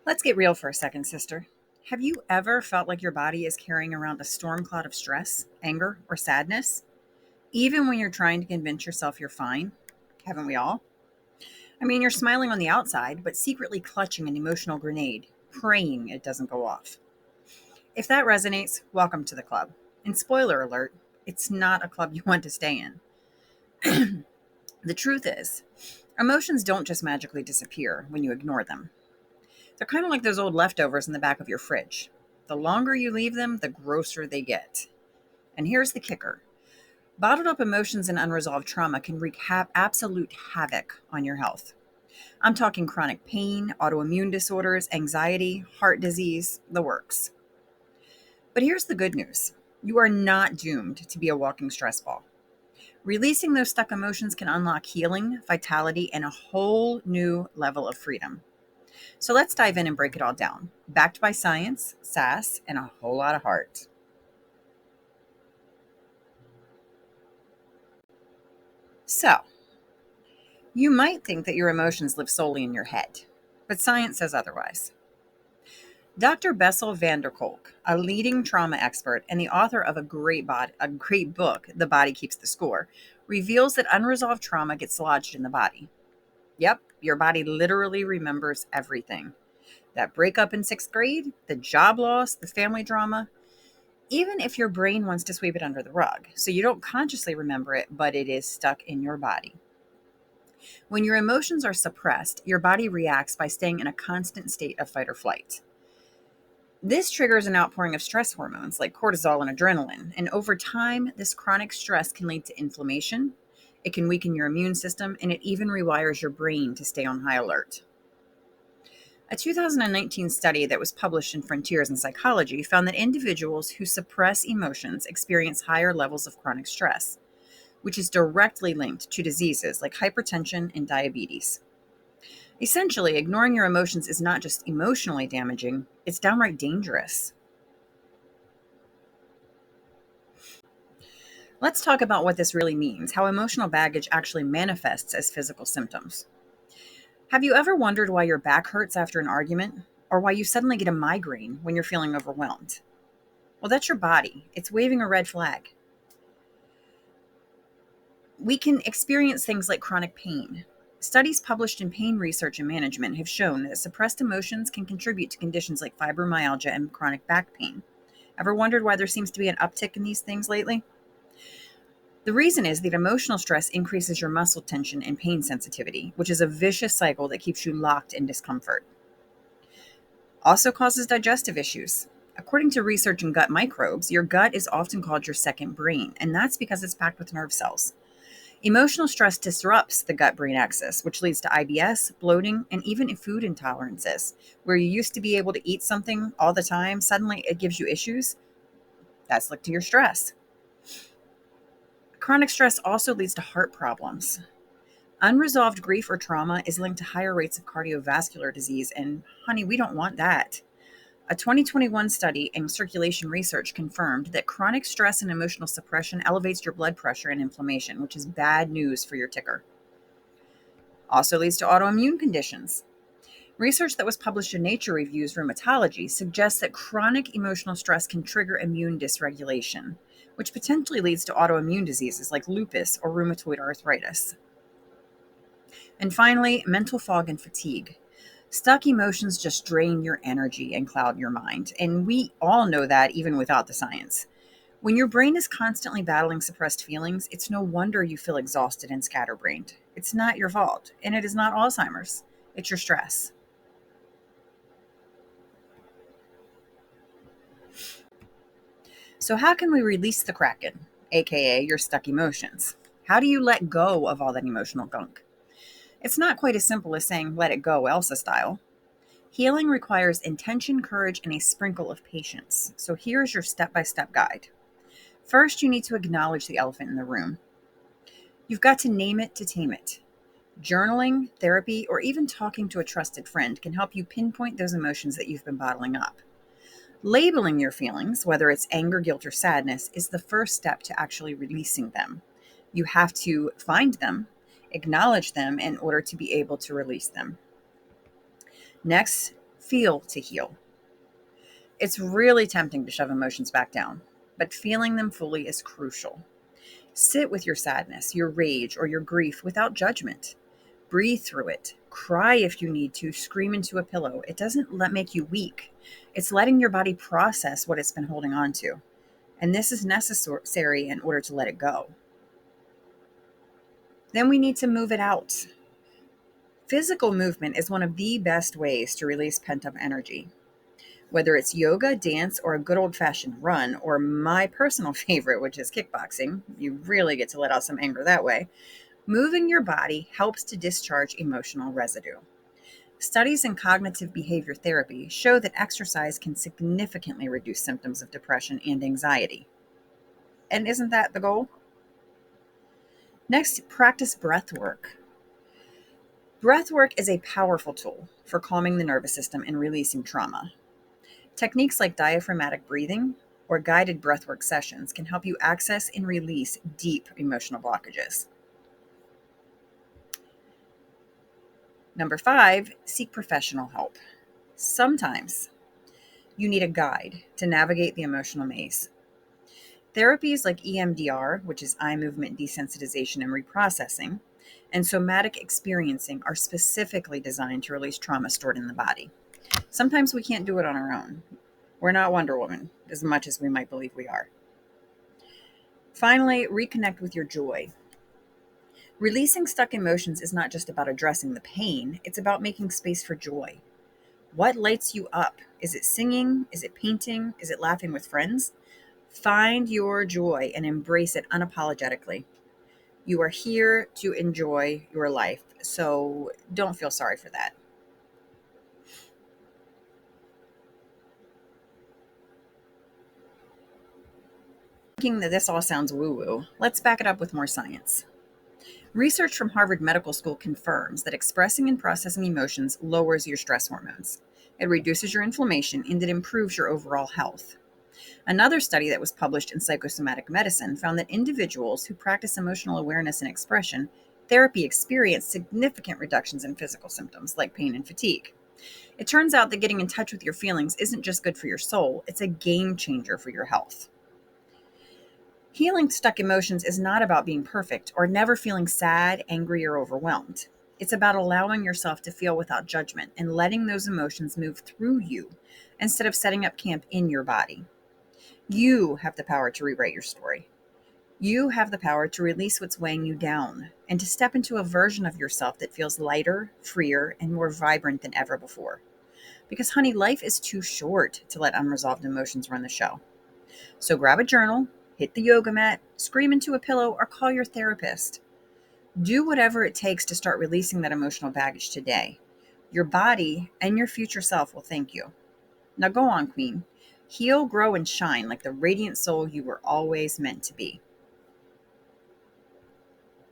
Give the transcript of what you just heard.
Let's get real for a second, sister. Have you ever felt like your body is carrying around a storm cloud of stress, anger, or sadness, even when you're trying to convince yourself you're fine? Haven't we all? I mean, you're smiling on the outside, but secretly clutching an emotional grenade, praying it doesn't go off. If that resonates, welcome to the club. And spoiler alert, it's not a club you want to stay in. The truth is, emotions don't just magically disappear when you ignore them. They're kind of like those old leftovers in the back of your fridge. The longer you leave them, the grosser they get. And here's the kicker: bottled up emotions and unresolved trauma can wreak absolute havoc on your health. I'm talking chronic pain, autoimmune disorders, anxiety, heart disease, the works. But here's the good news: you are not doomed to be a walking stress ball. Releasing those stuck emotions can unlock healing, vitality, and a whole new level of freedom. So let's dive in and break it all down. Backed by science, sass, and a whole lot of heart. So, you might think that your emotions live solely in your head, but science says otherwise. Dr. Bessel van der Kolk, a leading trauma expert and the author of a great book, The Body Keeps the Score, reveals that unresolved trauma gets lodged in the body. Yep, your body literally remembers everything. That breakup in sixth grade, the job loss, the family drama, even if your brain wants to sweep it under the rug. So you don't consciously remember it, but it is stuck in your body. When your emotions are suppressed, your body reacts by staying in a constant state of fight or flight. This triggers an outpouring of stress hormones like cortisol and adrenaline. And over time, this chronic stress can lead to inflammation. It can weaken your immune system, and it even rewires your brain to stay on high alert. A 2019 study that was published in Frontiers in Psychology found that individuals who suppress emotions experience higher levels of chronic stress, which is directly linked to diseases like hypertension and diabetes. Essentially, ignoring your emotions is not just emotionally damaging, it's downright dangerous. Let's talk about what this really means, how emotional baggage actually manifests as physical symptoms. Have you ever wondered why your back hurts after an argument, or why you suddenly get a migraine when you're feeling overwhelmed? Well, that's your body. It's waving a red flag. We can experience things like chronic pain. Studies published in Pain Research and Management have shown that suppressed emotions can contribute to conditions like fibromyalgia and chronic back pain. Ever wondered why there seems to be an uptick in these things lately? The reason is that emotional stress increases your muscle tension and pain sensitivity, which is a vicious cycle that keeps you locked in discomfort. Also causes digestive issues. According to research in gut microbes, your gut is often called your second brain, and that's because it's packed with nerve cells. Emotional stress disrupts the gut brain axis, which leads to IBS, bloating, and even food intolerances. Where you used to be able to eat something all the time, suddenly it gives you issues. That's linked to your stress. Chronic stress also leads to heart problems. Unresolved grief or trauma is linked to higher rates of cardiovascular disease, and honey, we don't want that. A 2021 study in Circulation Research confirmed that chronic stress and emotional suppression elevates your blood pressure and inflammation, which is bad news for your ticker. Also leads to autoimmune conditions. Research that was published in Nature Reviews Rheumatology suggests that chronic emotional stress can trigger immune dysregulation, which potentially leads to autoimmune diseases like lupus or rheumatoid arthritis. And finally, mental fog and fatigue. Stuck emotions just drain your energy and cloud your mind. And we all know that even without the science. When your brain is constantly battling suppressed feelings, it's no wonder you feel exhausted and scatterbrained. It's not your fault, and it is not Alzheimer's. It's your stress. So, how can we release the Kraken, aka your stuck emotions? How do you let go of all that emotional gunk? It's not quite as simple as saying let it go Elsa style. Healing requires intention, courage, and a sprinkle of patience. So here's your step by step guide. First, you need to acknowledge the elephant in the room. You've got to name it to tame it. Journaling, therapy, or even talking to a trusted friend can help you pinpoint those emotions that you've been bottling up. Labeling your feelings, whether it's anger, guilt, or sadness, is the first step to actually releasing them. You have to find them, acknowledge them in order to be able to release them. Next, feel to heal. It's really tempting to shove emotions back down, but feeling them fully is crucial. Sit with your sadness, your rage, or your grief without judgment. Breathe through it. Cry if you need to. Scream into a pillow. It doesn't make you weak. It's letting your body process what it's been holding on to. And this is necessary in order to let it go. Then we need to move it out. Physical movement is one of the best ways to release pent-up energy. Whether it's yoga, dance, or a good old-fashioned run, or my personal favorite, which is kickboxing, you really get to let out some anger that way. Moving your body helps to discharge emotional residue. Studies in cognitive behavior therapy show that exercise can significantly reduce symptoms of depression and anxiety. And isn't that the goal? Next, practice breath work. Breath work is a powerful tool for calming the nervous system and releasing trauma. Techniques like diaphragmatic breathing or guided breathwork sessions can help you access and release deep emotional blockages. Number 5, seek professional help. Sometimes you need a guide to navigate the emotional maze. Therapies like EMDR, which is eye movement desensitization and reprocessing, and somatic experiencing are specifically designed to release trauma stored in the body. Sometimes we can't do it on our own. We're not Wonder Woman as much as we might believe we are. Finally, reconnect with your joy. Releasing stuck emotions is not just about addressing the pain, it's about making space for joy. What lights you up? Is it singing? Is it painting? Is it laughing with friends? Find your joy and embrace it unapologetically. You are here to enjoy your life, so don't feel sorry for that. Thinking that this all sounds woo-woo, let's back it up with more science. Research from Harvard Medical School confirms that expressing and processing emotions lowers your stress hormones. It reduces your inflammation and it improves your overall health. Another study that was published in Psychosomatic Medicine found that individuals who practice emotional awareness and expression therapy experienced significant reductions in physical symptoms like pain and fatigue. It turns out that getting in touch with your feelings isn't just good for your soul, it's a game changer for your health. Healing stuck emotions is not about being perfect or never feeling sad, angry, or overwhelmed. It's about allowing yourself to feel without judgment and letting those emotions move through you instead of setting up camp in your body. You have the power to rewrite your story. You have the power to release what's weighing you down and to step into a version of yourself that feels lighter, freer, and more vibrant than ever before. Because, honey, life is too short to let unresolved emotions run the show. So grab a journal, hit the yoga mat, scream into a pillow, or call your therapist. Do whatever it takes to start releasing that emotional baggage today. Your body and your future self will thank you. Now go on, Queen. Heal, grow, and shine like the radiant soul you were always meant to be.